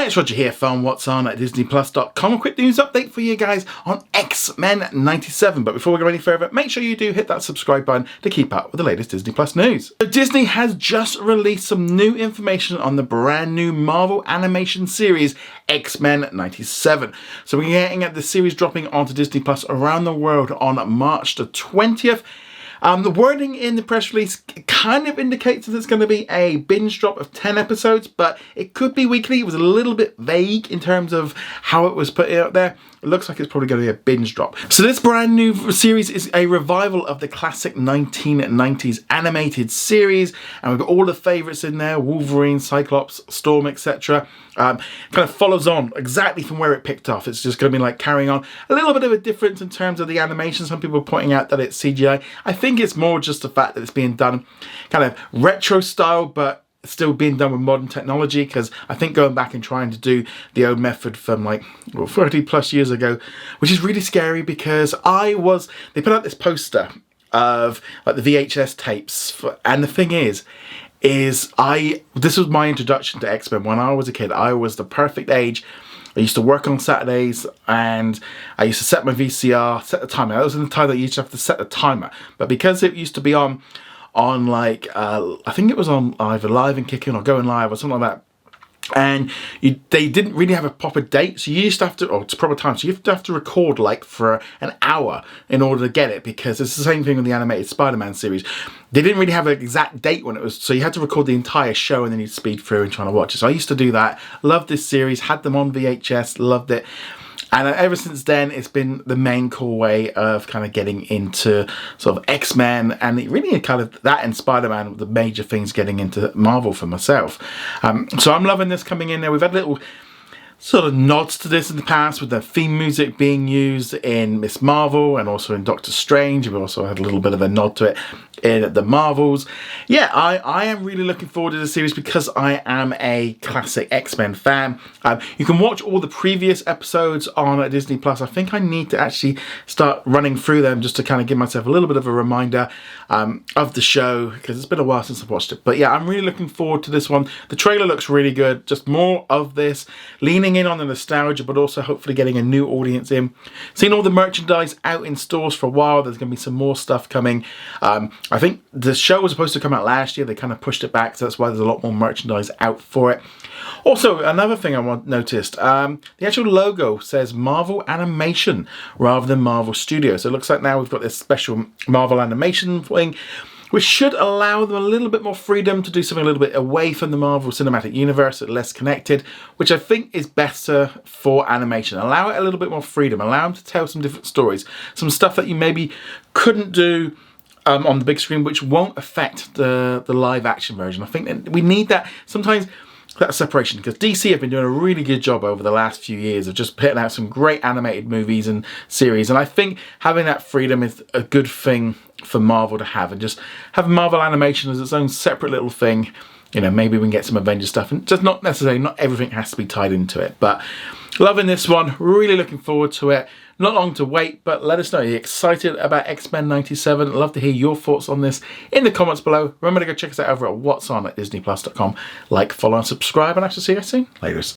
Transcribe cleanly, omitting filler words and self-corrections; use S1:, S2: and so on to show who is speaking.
S1: Hi, it's Roger here from What's On at DisneyPlus.com. A quick news update for you guys on X-Men 97. But before we go any further, make sure you do hit that subscribe button to keep up with the latest Disney Plus news. So Disney has just released some new information on the brand new Marvel animation series, X-Men 97. So we're getting at the series dropping onto Disney Plus around the world on March the 20th. The wording in the press release kind of indicates that it's going to be a binge drop of 10 episodes, but it could be weekly. It was a little bit vague in terms of how it was put out there. It looks like it's probably going to be a binge drop. So this brand new series is a revival of the classic 1990s animated series, and we've got all the favourites in there: Wolverine, Cyclops, Storm, etc. Kind of follows on exactly from where it picked off. It's just going to be like carrying on. A little bit of a difference in terms of the animation. Some people are pointing out that it's CGI. I think it's more just the fact that it's being done kind of retro style, but still being done with modern technology, because I think going back and trying to do the old method from like 30 plus years ago, which is really scary, because they put out this poster of like the VHS tapes and the thing is this was my introduction to X-Men when I was a kid. I was the perfect age. I used to work on Saturdays and I used to set my VCR, set the timer. That was in the time that you used to have to set the timer. But because it used to be on like, I think it was on either Live and Kicking or Going Live or something like that. And they didn't really have a proper date, so you used to have to, or it's proper time, so you have to record like for an hour in order to get it, because it's the same thing with the animated Spider-Man series. They didn't really have an exact date when it was, so you had to record the entire show and then you'd speed through and trying to watch it. So I used to do that. Loved this series, had them on VHS, loved it. And ever since then, it's been the main core way of kind of getting into sort of X-Men, and it really kind of that and Spider-Man, the major things getting into Marvel for myself. So I'm loving this coming in there. We've had little sort of nods to this in the past, with the theme music being used in Miss Marvel and also in Doctor Strange. We've also had a little bit of a nod to it in the Marvels. Yeah, I am really looking forward to the series because I am a classic X-Men fan. You can watch all the previous episodes on Disney Plus. I think I need to actually start running through them just to kind of give myself a little bit of a reminder of the show, because it's been a while since I've watched it. But yeah, I'm really looking forward to this one. The trailer looks really good. Just more of this, leaning in on the nostalgia, but also hopefully getting a new audience in. Seen all the merchandise out in stores for a while. There's going to be some more stuff coming. I think the show was supposed to come out last year. They kind of pushed it back, so that's why there's a lot more merchandise out for it. Also, another thing I noticed, the actual logo says Marvel Animation rather than Marvel Studios. So it looks like now we've got this special Marvel Animation thing, which should allow them a little bit more freedom to do something a little bit away from the Marvel Cinematic Universe, less connected, which I think is better for animation. Allow it a little bit more freedom, allow them to tell some different stories, some stuff that you maybe couldn't do on the big screen, which won't affect the live action version. I think that we need that sometimes, that separation, because DC have been doing a really good job over the last few years of just putting out some great animated movies and series, and I think having that freedom is a good thing for Marvel to have, and just have Marvel Animation as its own separate little thing. You know, maybe we can get some Avengers stuff, and just not necessarily, not everything has to be tied into it. But loving this one, really looking forward to it. Not long to wait, but let us know. Are you excited about X-Men 97? I'd love to hear your thoughts on this in the comments below. Remember to go check us out over at What's On at DisneyPlus.com. Like, follow, and subscribe, and I shall see you guys soon. Laters.